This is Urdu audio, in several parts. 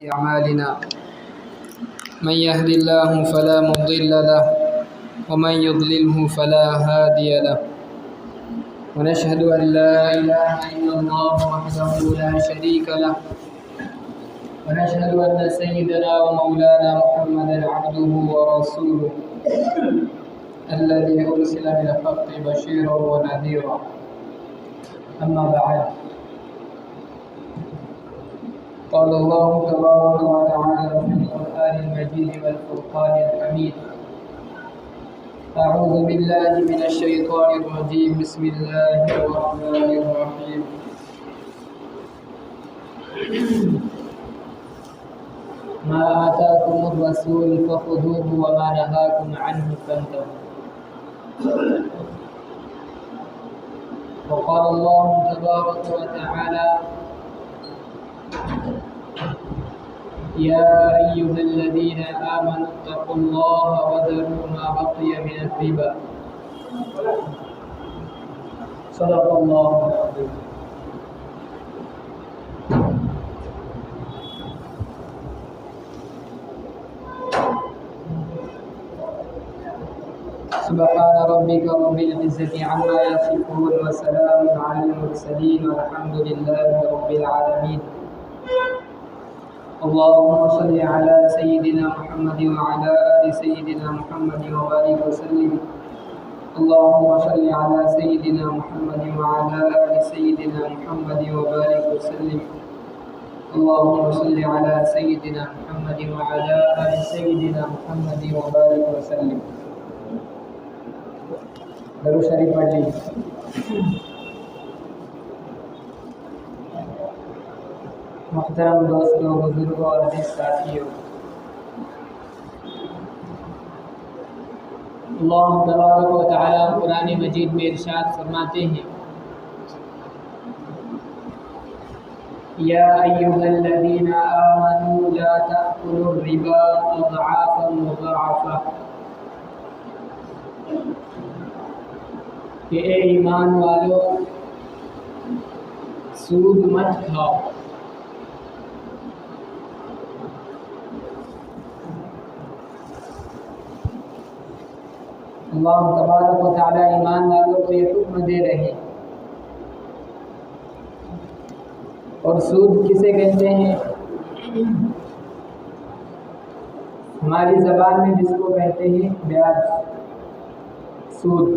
أعمالنا من يهد الله فلا مضل له ومن يضلله فلا هادي له ونشهد أن لا إله إلا الله وحده لا شريك له ونشهد أن سيدنا ومولانا محمدا عبده ورسوله الذي أرسل بالحق بشيرا ونذيرا. أما بعد، قال الله تبارك وتعالى في القرآن المجيد والفرقان الحميد: أعوذ بالله من الشيطان الرجيم، بسم الله الرحمن الرحيم. ما آتاكم الرسول فخذوه وما نهاكم عنه فانتهوا. وقال الله تبارك وتعالى: يا أيها الذين آمنوا اتقوا الله وذروا ما بقي من الربا. صدق الله العظيم. سبحان ربك رب العزة عما يصفون وسلام على المرسلين والحمد لله رب العالمين. اللهم صل على سيدنا محمد وعلى آل سيدنا محمد وبارك وسلم. اللهم صل على سيدنا محمد وعلى آل سيدنا محمد وبارك وسلم. اللهم صل على سيدنا محمد وعلى آل سيدنا محمد وبارك وسلم. درود شریف پڑھ لیجیے. محترم دوستوں، بزرگوں اور عزیز ساتھیوں، اللہ تبارک و تعالیٰ قرآن مجید میں ارشاد فرماتے ہیں: یا ایھا الذین آمنوا لا تأکلوا الربا اضعافا مضاعفہ، کہ اے ایمان والو سود مت کھاؤ. اللہ تبارک و تعالیٰ ایمان والوں کو یہ حکم دے رہے ہیں. اور سود کسے کہتے ہیں؟ ہماری زبان میں جس کو کہتے ہیں بیاج، سود.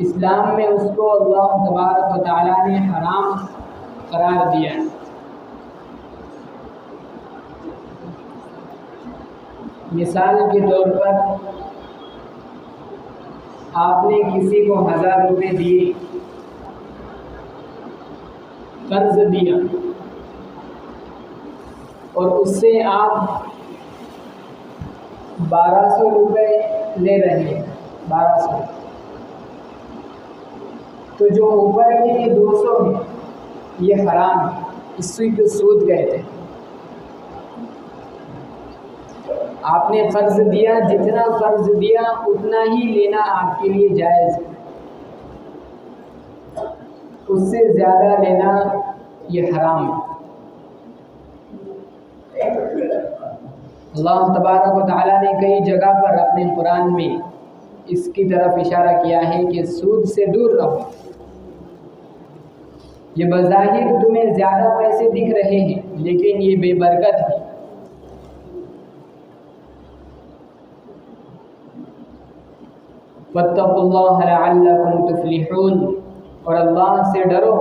اسلام میں اس کو اللہ تبارک و تعالیٰ نے حرام قرار دیا ہے. مثال کے طور پر آپ نے کسی کو 1000 روپے دیے، قرض دیا، اور اس سے آپ 1200 روپے لے رہے ہیں. 1200 تو جو اوپر کے یہ 200 ہے یہ حرام ہے. اس کو سود کہتے ہیں. آپ نے قرض دیا، جتنا قرض دیا اتنا ہی لینا آپ کے لیے جائز ہے. اس سے زیادہ لینا یہ حرام ہے. اللہ تبارک و تعالیٰ نے کئی جگہ پر اپنے قرآن میں اس کی طرف اشارہ کیا ہے کہ سود سے دور رہو. یہ بظاہر تمہیں زیادہ پیسے دکھ رہے ہیں لیکن یہ بے برکت ہے. واتقوا اللہ لعلکم تفلحون، اور اللہ سے ڈرو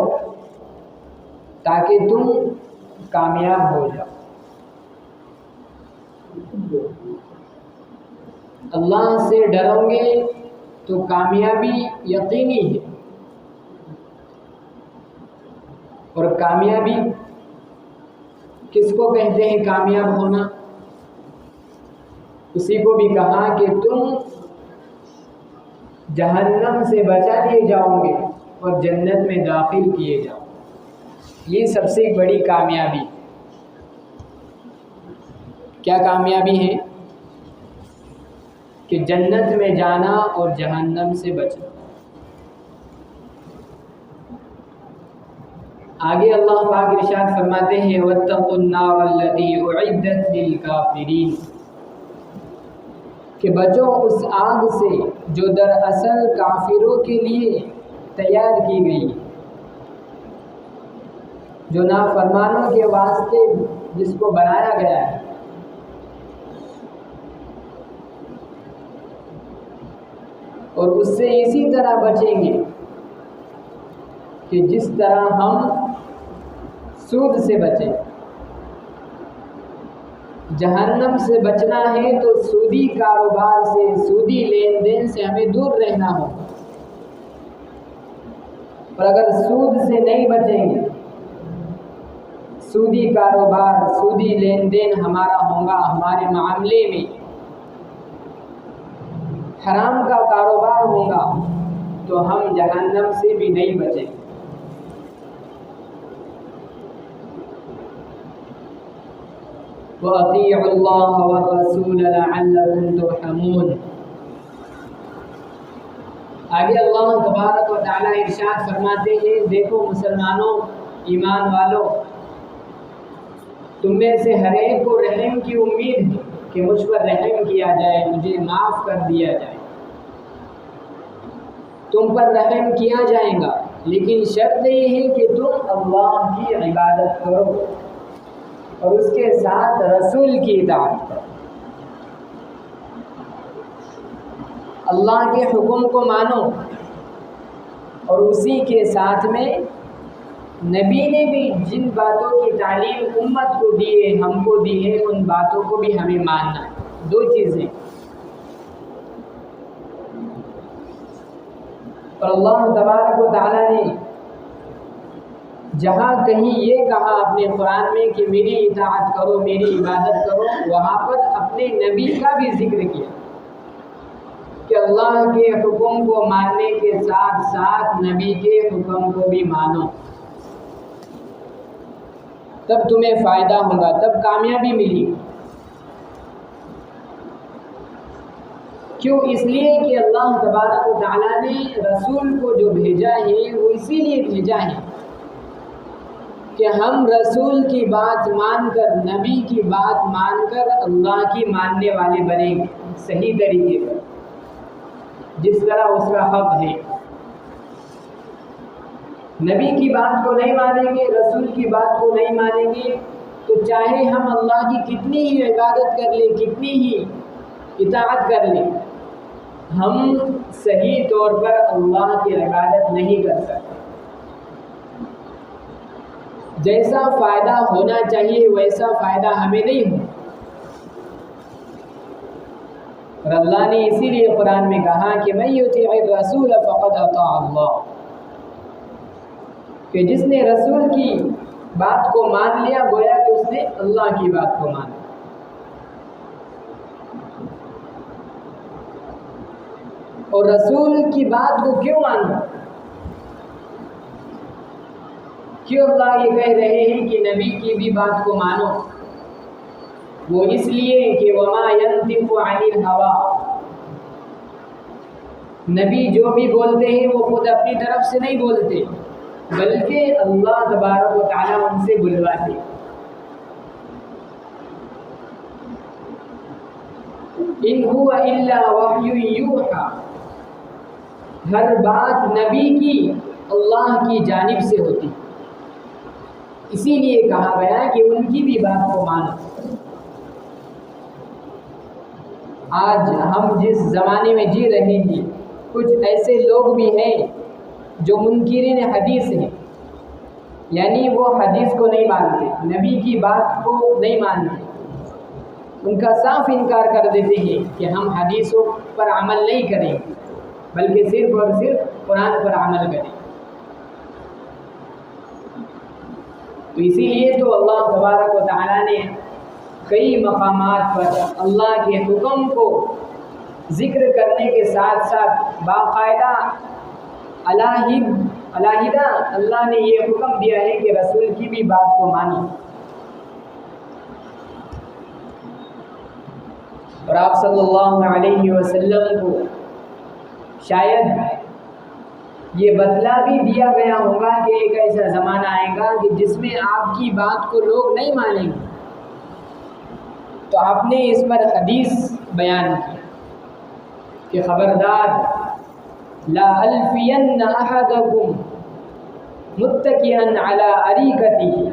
تاکہ تم کامیاب ہو جاؤ. اللہ سے ڈرو گے تو کامیابی یقینی ہے. اور کامیابی کس کو کہتے ہیں؟ کامیاب ہونا اسی کو بھی کہا کہ تم جہنم سے بچا لیے جاؤ گے اور جنت میں داخل کیے جاؤ. یہ سب سے بڑی کامیابی. کیا کامیابی ہے؟ کہ جنت میں جانا اور جہنم سے بچنا. آگے اللہ پاک ارشاد فرماتے ہیں وَاتَّقُوا النَّارَ الَّتِي أُعِدَّتْ لِلْكَافِرِينَ کہ بچو اس آگ سے جو دراصل کافروں کے لیے تیار کی گئی، جو نافرمانوں کے واسطے جس کو بنایا گیا ہے۔ اور اس سے اسی طرح بچیں گے کہ جس طرح ہم سود سے بچیں۔ جہنم سے بچنا ہے تو سودی کاروبار سے، سودی لین دین سے ہمیں دور رہنا ہوگا۔ اور اگر سود سے نہیں بچیں گے، سودی کاروبار، سودی لین دین ہمارا ہوگا، ہمارے معاملے میں حرام کا کاروبار ہوگا، تو ہم جہنم سے بھی نہیں بچیں۔ وَأَطِيعُوا اللَّهَ وَالرَّسُولَ لَعَلَّكُمْ تُرْحَمُونَ۔ آگے اللہ تبارک و تعالیٰ ارشاد فرماتے ہیں دیکھو مسلمانوں، ایمان والو، تم میں سے ہر ایک کو رحم کی امید ہے کہ مجھ پر رحم کیا جائے، مجھے معاف کر دیا جائے، تم پر رحم کیا جائے گا، لیکن شرط یہ ہے کہ تم اللہ کی عبادت کرو اور اس کے ساتھ رسول کی اطاعت کرو، اللہ کے حکم کو مانو، اور اسی کے ساتھ میں نبی نے بھی جن باتوں کی تعلیم امت کو دی ہے، ہم کو دی ہے، ان باتوں کو بھی ہمیں ماننا ہے۔ دو چیزیں۔ اور اللہ تبارک و تعالیٰ نے جہاں کہیں یہ کہا اپنے قرآن میں کہ میری اطاعت کرو، میری عبادت کرو، وہاں پر اپنے نبی کا بھی ذکر کیا کہ اللہ کے حکم کو ماننے کے ساتھ ساتھ نبی کے حکم کو بھی مانو، تب تمہیں فائدہ ہوگا، تب کامیابی ملی۔ کیوں؟ اس لیے کہ اللہ تبارک و تعالیٰ نے رسول کو جو بھیجا ہے وہ اسی لیے بھیجا ہے کہ ہم رسول کی بات مان کر، نبی کی بات مان کر اللہ کی ماننے والے بنیں گے، صحیح طریقے پر، جس طرح اس کا حق ہے۔ نبی کی بات کو نہیں مانیں گے، رسول کی بات کو نہیں مانیں گے، تو چاہے ہم اللہ کی کتنی ہی عبادت کر لیں، کتنی ہی اطاعت کر لیں، ہم صحیح طور پر اللہ کی عبادت نہیں کر سکتے۔ جیسا فائدہ ہونا چاہیے ویسا فائدہ ہمیں نہیں ہو۔ اور اللہ نے اسی لیے قرآن میں کہا کہ من یطیع الرسول فقد اطاع اللہ، کہ جس نے رسول کی بات کو مان لیا گویا کہ اس نے اللہ کی بات کو مان لیا۔ اور رسول کی بات کو کیوں ماننا؟ کیوں اللہ یہ کہہ رہے ہیں کہ نبی کی بھی بات کو مانو؟ وہ اس لیے کہ وما ينطق عن الهوى، نبی جو بھی بولتے ہیں وہ خود اپنی طرف سے نہیں بولتے، بلکہ اللہ تبارک و تعالیٰ ان سے بلواتے۔ ان هو الا وحی یوحی، ہر بات نبی کی اللہ کی جانب سے ہوتی، اسی لیے کہا گیا کہ ان کی بھی بات کو مانو۔ آج ہم جس زمانے میں جی رہے ہیں، کچھ ایسے لوگ بھی ہیں جو منکرین حدیث ہیں، یعنی وہ حدیث کو نہیں مانتے، نبی کی بات کو نہیں مانتے، ان کا صاف انکار کر دیتے ہیں کہ ہم حدیثوں پر عمل نہیں کریں بلکہ صرف اور صرف قرآن پر عمل کریں۔ تو اسی لیے تو اللہ تبارک و تعالیٰ نے کئی مقامات پر اللہ کے حکم کو ذکر کرنے کے ساتھ ساتھ باقاعدہ علیحدہ اللہ نے یہ حکم دیا ہے کہ رسول کی بھی بات کو مانو۔ اور آپ صلی اللہ علیہ وسلم کو شاید یہ بتلا بھی دیا گیا ہوگا کہ ایک ایسا زمانہ آئے گا کہ جس میں آپ کی بات کو لوگ نہیں مانیں گے. تو آپ نے اس پر حدیث بیان کی کہ خبردار لا الفین احدکم متکئا علی اریکتہ،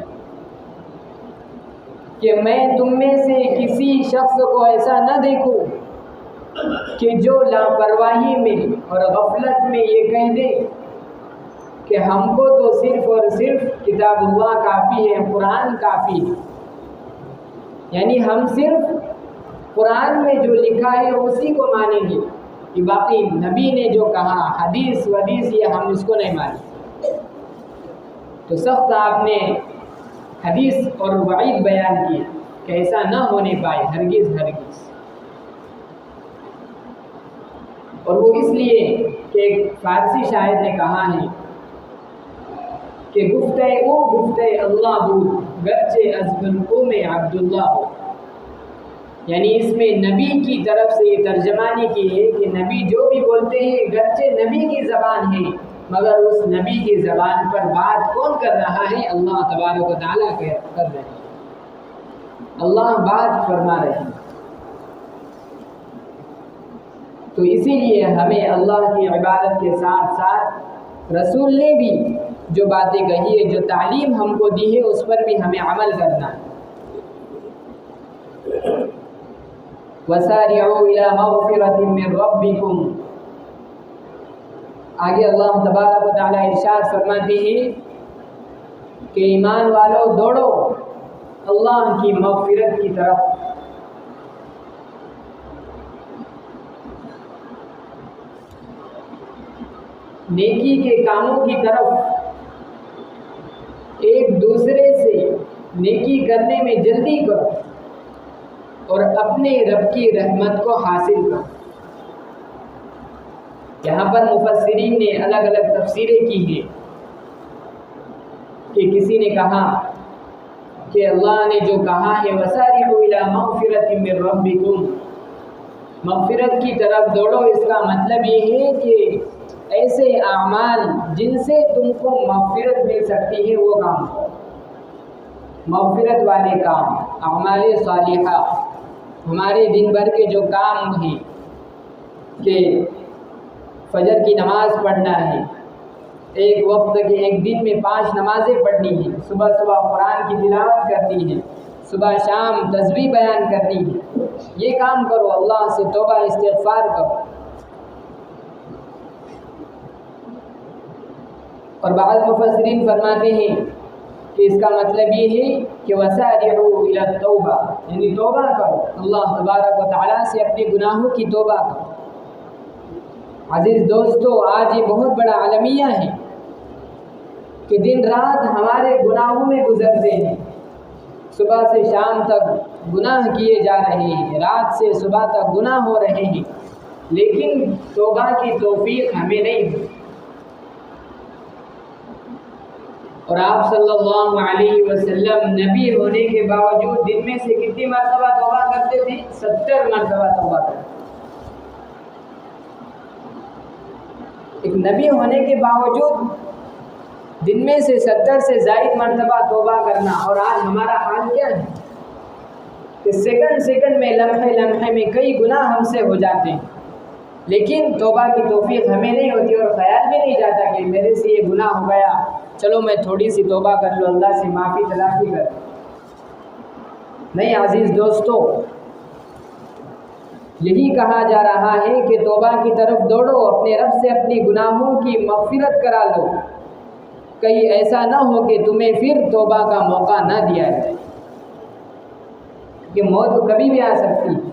کہ میں تم میں سے کسی شخص کو ایسا نہ دیکھوں کہ جو لاپرواہی میں اور غفلت میں یہ کہہ دے کہ ہم کو تو صرف اور صرف کتاب اللہ کافی ہے، قرآن کافی ہے، یعنی ہم صرف قرآن میں جو لکھا ہے اسی کو مانیں گے، کہ باقی نبی نے جو کہا حدیث ودیث یہ ہم اس کو نہیں مانیں. تو سخت آپ نے حدیث اور وعید بیان کی کہ ایسا نہ ہونے پائے ہرگز ہرگز. اور وہ اس لیے کہ ایک فارسی شاعر نے کہا ہے کہ گفتہ او گفتہ اللہ بود گرچہ از بنکو میں عبداللہ ہو، یعنی اس میں نبی کی طرف سے یہ ترجمانی کی ہے کہ نبی جو بھی بولتے ہیں گرچہ نبی کی زبان ہے مگر اس نبی کی زبان پر بات کون کر رہا ہے؟ اللہ تبارک و تعالیٰ کر رہے ہیں، اللہ بات فرما رہے ہیں. تو اسی لیے ہمیں اللہ کی عبادت کے ساتھ ساتھ رسول نے بھی جو باتیں کہی ہے، جو تعلیم ہم کو دی ہے، اس پر بھی ہمیں عمل کرنا ہے. وَسَارِعُوا إِلَى مَغْفِرَةٍ مِّن رَّبِّكُمْ، آگے اللہ تبارک و تعالیٰ ارشاد فرماتے ہیں کہ ایمان والو دوڑو اللہ کی مغفرت کی طرف. نیکی کے کاموں کی طرف، ایک دوسرے سے نیکی کرنے میں جلدی کرو اور اپنے رب کی رحمت کو حاصل کرو. یہاں پر مفسرین نے الگ الگ تفسیریں کی ہیں کہ کسی نے کہا کہ اللہ نے جو کہا ہے وَسَارِعُوا إِلَى مَغْفِرَةٍ مِّن رَّبِّكُمْ، مغفرت کی طرف دوڑو، اس کا مطلب یہ ہے کہ ایسے اعمال جن سے تم کو مغفرت مل سکتی ہے وہ کام، مغفرت والے کام، اعمال صالحہ. ہمارے دن بھر کے جو کام ہیں کہ فجر کی نماز پڑھنا ہے، ایک وقت کے ایک دن میں 5 نمازیں پڑھنی ہیں، صبح صبح قرآن کی تلاوت کرنی ہے، صبح شام تسبیح بیان کرنی ہے، یہ کام کرو، اللہ سے توبہ استغفار کرو. اور بعض مفسرین فرماتے ہیں کہ اس کا مطلب یہ ہے کہ وَسَارِعُوا إِلَى التَّوْبَةِ، یعنی توبہ کرو، اللہ تبارک و تعالیٰ سے اپنے گناہوں کی توبہ کرو. عزیز دوستو، آج یہ بہت بڑا المیہ ہے کہ دن رات ہمارے گناہوں میں گزرتے ہیں، صبح سے شام تک گناہ کیے جا رہے ہیں، رات سے صبح تک گناہ ہو رہے ہیں، لیکن توبہ کی توفیق ہمیں نہیں ہوئی. اور آپ صلی اللہ علیہ وسلم نبی ہونے کے باوجود دن میں سے کتنی مرتبہ توبہ کرتے تھے؟ 70 مرتبہ توبہ کرتے. ایک نبی ہونے کے باوجود دن میں سے 70 سے زائد مرتبہ توبہ کرنا. اور آج ہمارا حال کیا ہے کہ سیکنڈ سیکنڈ میں، لمحے لمحے میں کئی گناہ ہم سے ہو جاتے ہیں، لیکن توبہ کی توفیق ہمیں نہیں ہوتی اور خیال بھی نہیں جاتا کہ میرے سے یہ گناہ ہو گیا، چلو میں تھوڑی سی توبہ کر لوں، اللہ سے معافی تلافی کر. نہیں عزیز دوستو، یہی کہا جا رہا ہے کہ توبہ کی طرف دوڑو، اپنے رب سے اپنی گناہوں کی مغفرت کرا لو، کہیں ایسا نہ ہو کہ تمہیں پھر توبہ کا موقع نہ دیا جائے، کہ موت کبھی بھی آ سکتی ہے.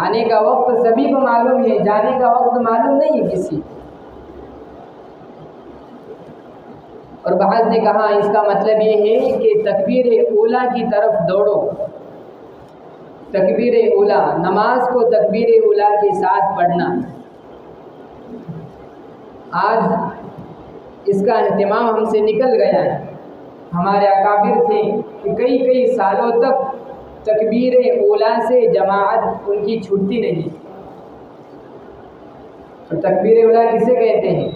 آنے کا وقت سبھی کو معلوم ہے، جانے کا وقت معلوم نہیں ہے کسی. اور بعض نے کہا اس کا مطلب یہ ہے کہ تکبیر اولیٰ کی طرف دوڑو. تکبیر اولیٰ، نماز کو تکبیر اولیٰ کے ساتھ پڑھنا. آج اس کا اہتمام ہم سے نکل گیا ہے. ہمارے اکابر تھے کہ کئی سالوں تک تکبیر اولیٰ سے جماعت ان کی چھوٹتی نہیں. اور تکبیر اولیٰ کسے کہتے ہیں؟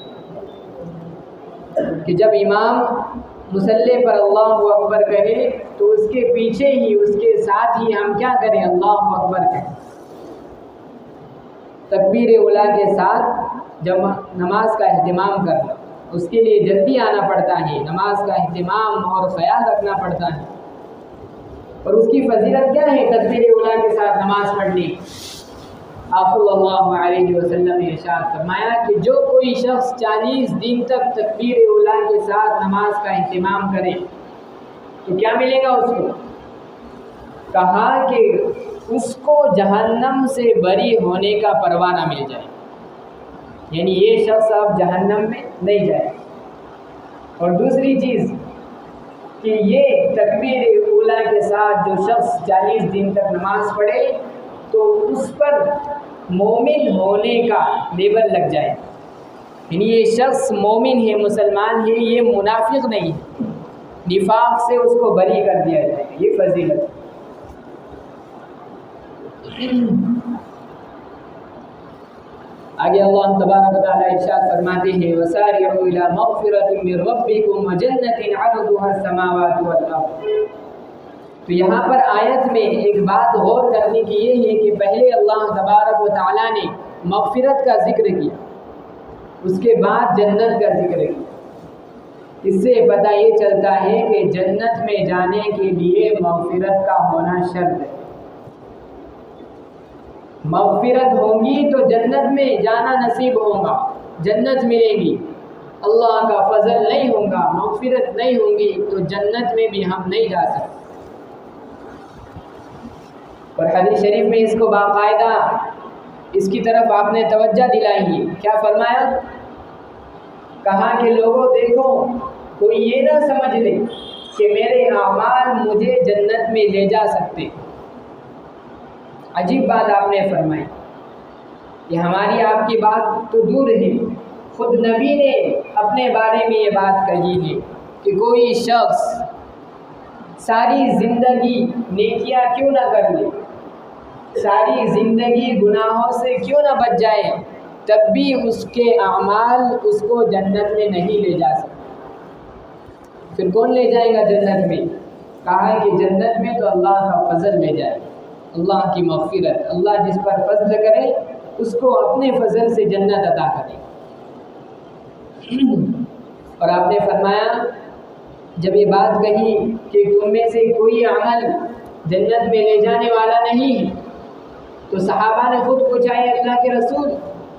کہ جب امام مصلی پر اللہ اکبر کہے تو اس کے پیچھے ہی، اس کے ساتھ ہی ہم کیا کریں؟ اللہ اکبر کہیں۔ تکبیر اولیٰ کے ساتھ جب نماز کا اہتمام کرنا، اس کے لیے جلدی آنا پڑتا ہے، نماز کا اہتمام اور خیال رکھنا پڑتا ہے۔ اور اس کی فضیلت کیا ہے تکبیر اولیٰ کے ساتھ نماز پڑھنے؟ آپ صلی اللہ علیہ وسلم نے ارشاد فرمایا کہ جو کوئی شخص 40 دن تک تکبیر اولیٰ کے ساتھ نماز کا اہتمام کرے تو کیا ملے گا اس کو؟ کہا کہ اس کو جہنم سے بری ہونے کا پروانہ مل جائے، یعنی یہ شخص اب جہنم میں نہیں جائے۔ اور دوسری چیز کہ یہ تکبیر اولیٰ کے ساتھ جو شخص 40 دن تک نماز پڑھے تو اس پر مومن ہونے کا لیبل لگ جائے، یعنی یہ شخص مومن ہے، مسلمان ہے، یہ منافق نہیں ہے، نفاق سے اس کو بری کر دیا جائے گا۔ یہ فضیلت ہے۔ آگے اللہ تبارک و تعالیٰ ارشاد فرماتے ہیں وَسَارِعُوا إِلَىٰ مَغْفِرَةٍ مِّن رَّبِّكُمْ وَجَنَّةٍ عَرْضُهَا السَّمَاوَاتُ وَالْأَرْضُ۔ تو یہاں پر آیت میں ایک بات غور کرنے کی یہ ہے کہ پہلے اللہ تبارک و تعالیٰ نے مغفرت کا ذکر کیا، اس کے بعد جنت کا ذکر کیا۔ اس سے پتہ یہ چلتا ہے کہ جنت میں جانے کے لیے مغفرت کا ہونا شرط ہے۔ مغفرت ہوگی تو جنت میں جانا نصیب ہوگا، جنت ملے گی۔ اللہ کا فضل نہیں ہوگا، مغفرت نہیں ہوگی تو جنت میں بھی ہم نہیں جا سکتے۔ اور حدیث شریف میں اس کو باقاعدہ اس کی طرف آپ نے توجہ دلائی ہے۔ کیا فرمایا؟ کہا کہ لوگوں دیکھو، کوئی یہ نہ سمجھ لے کہ میرے اعمال مجھے جنت میں لے جا سکتے۔ عجیب بات آپ نے فرمائی، یہ ہماری آپ کی بات تو دور ہے، خود نبی نے اپنے بارے میں یہ بات کہی ہے کہ کوئی شخص ساری زندگی نیکیاں کیوں نہ کر لے، ساری زندگی گناہوں سے کیوں نہ بچ جائے، تب بھی اس کے اعمال اس کو جنت میں نہیں لے جا سکتے۔ پھر کون لے جائے گا جنت میں؟ کہا ہے کہ جنت میں تو اللہ کا فضل لے جائے، اللہ کی مغفرت، اللہ جس پر فضل کرے اس کو اپنے فضل سے جنت عطا کرے۔ اور آپ نے فرمایا جب یہ بات کہی کہ تم میں سے کوئی عمل جنت میں لے جانے والا نہیں ہے تو صحابہ نے خود پوچھا ہے اللہ کے رسول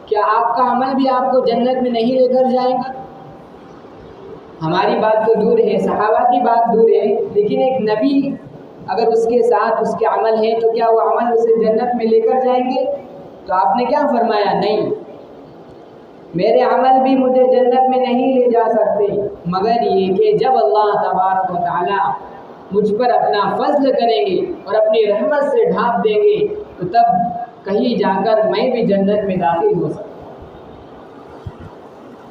کیا آپ کا عمل بھی آپ کو جنت میں نہیں لے کر جائے گا؟ ہماری بات تو دور ہے، صحابہ کی بات دور ہے، لیکن ایک نبی اگر اس کے ساتھ اس کے عمل ہے تو کیا وہ عمل اسے جنت میں لے کر جائیں گے؟ تو آپ نے کیا فرمایا؟ نہیں، میرے عمل بھی مجھے جنت میں نہیں لے جا سکتے، مگر یہ کہ جب اللہ تبارک و تعالیٰ مجھ پر اپنا فضل کریں گے اور اپنی رحمت سے ڈھانپ دیں گے تو تب کہیں جا کر میں بھی جنت میں داخل ہو سکتا ہوں۔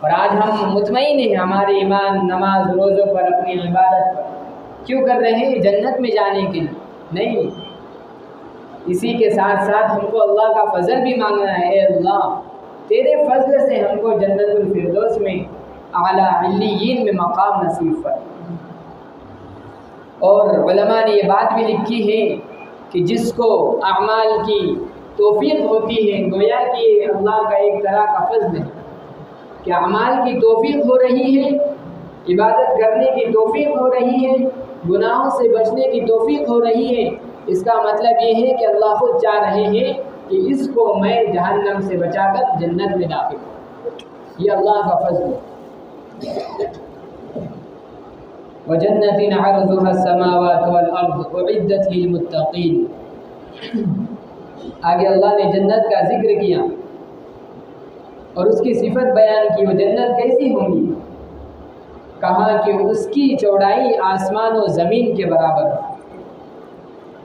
اور آج ہم مطمئن ہیں ہمارے ایمان، نماز، روزوں پر، اپنی عبادت پر، کیوں کر رہے ہیں؟ جنت میں جانے کے لیے نہیں، اسی کے ساتھ ساتھ ہم کو اللہ کا فضل بھی مانگنا ہے۔ اے اللہ تیرے فضل سے ہم کو جنت الفردوس میں اعلیٰ علیین میں مقام نصیب فرما۔ اور علماء نے یہ بات بھی لکھی ہے کہ جس کو اعمال کی توفیق ہوتی ہے، گویا کہ اللہ کا ایک طرح کا فضل ہے کہ اعمال کی توفیق ہو رہی ہے، عبادت کرنے کی توفیق ہو رہی ہے، گناہوں سے بچنے کی توفیق ہو رہی ہے۔ اس کا مطلب یہ ہے کہ اللہ خود چاہ رہے ہیں کہ اس کو میں جہنم سے بچا کر جنت میں داخل ہوں۔ یہ اللہ کا فضل ہے۔ وَجَنَّةٍ عَرْضُهَا السَّمَاوَاتُ وَالْأَرْضُ أُعِدَّتْ لِلْمُتَّقِينَ۔ آگے اللہ نے جنت کا ذکر کیا اور اس کی صفت بیان کی، وہ جنت کیسی ہوں گی؟ کہا کہ اس کی چوڑائی آسمان و زمین کے برابر ہے۔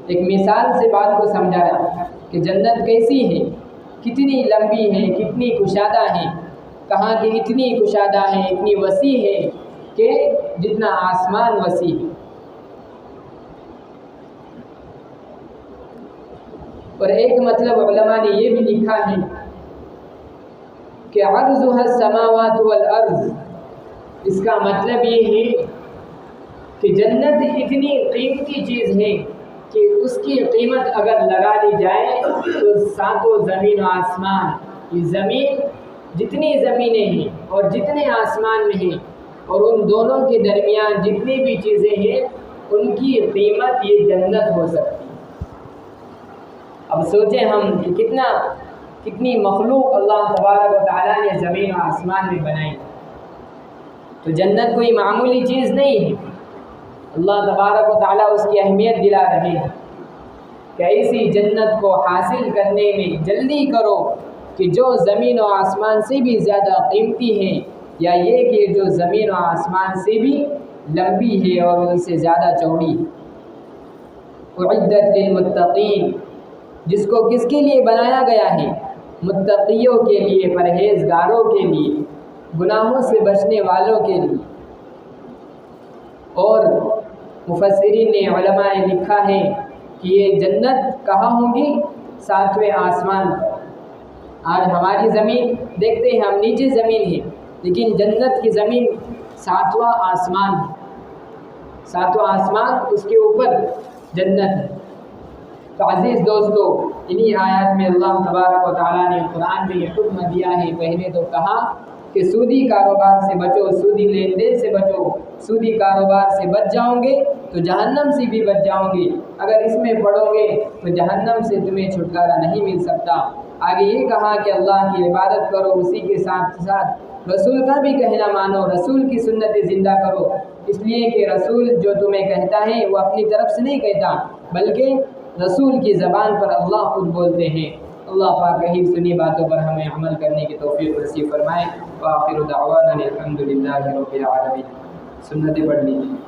ایک مثال سے بات کو سمجھایا کہ جنت کیسی ہے، کتنی لمبی ہے، کتنی کشادہ ہے۔ کہا کہ اتنی کشادہ ہے، اتنی وسیع ہے کہ جتنا آسمان وسیع ہے۔ اور ایک مطلب علماء نے یہ بھی لکھا ہے کہ عرضها السماوات والارض، اس کا مطلب یہ ہے کہ جنت اتنی قیمتی چیز ہے کہ اس کی قیمت اگر لگا لی جائے تو ساتوں زمین و آسمان، یہ زمین جتنی زمینیں ہیں اور جتنے آسمان میں ہیں اور ان دونوں کے درمیان جتنی بھی چیزیں ہیں ان کی قیمت یہ جنت ہو سکتی ہے۔ اب سوچیں ہم کہ کتنی مخلوق اللہ تبارک و تعالیٰ نے زمین و آسمان میں بنائی، تو جنت کوئی معمولی چیز نہیں ہے۔ اللہ تبارک و تعالیٰ اس کی اہمیت دلا رہے ہیں کہ ایسی جنت کو حاصل کرنے میں جلدی کرو کہ جو زمین و آسمان سے بھی زیادہ قیمتی ہے، یا یہ کہ جو زمین و آسمان سے بھی لمبی ہے اور ان سے زیادہ چوڑی ہے۔ اعدت للمتقین، جس کو کس کے لیے بنایا گیا ہے؟ متقیوں کے لیے، پرہیزگاروں کے لیے، گناہوں سے بچنے والوں کے لیے۔ اور مفسرین نے، علماء نے لکھا ہے کہ یہ جنت کہاں ہوگی؟ 7ویں آسمان پر۔ آج ہماری زمین دیکھتے ہیں ہم نیچے زمین ہے، لیکن جنت کی زمین 7واں آسمان ہے، 7واں آسمان اس کے اوپر جنت ہے۔ تو عزیز دوستو، انہی آیات میں اللہ تبارک و تعالیٰ نے قرآن میں یہ حکم دیا ہے۔ پہلے تو کہا کہ سودی کاروبار سے بچو، سودی لین دین سے بچو، سودی کاروبار سے بچ جاؤ گے تو جہنم سے بھی بچ جاؤ گے، اگر اس میں پڑو گے تو جہنم سے تمہیں چھٹکارا نہیں مل سکتا۔ آگے یہ کہا کہ اللہ کی عبادت کرو، اسی کے ساتھ ساتھ رسول کا بھی کہنا مانو، رسول کی سنت زندہ کرو، اس لیے کہ رسول جو تمہیں کہتا ہے وہ اپنی طرف سے نہیں کہتا، بلکہ رسول کی زبان پر اللہ خود بولتے ہیں۔ اللہ پاک کہی سنی باتوں پر ہمیں عمل کرنے کی توفیق نصیب فرمائے۔ وآخر دعوانا الحمدللہ رب العالمین۔ سنتیں پڑھ لیجیے۔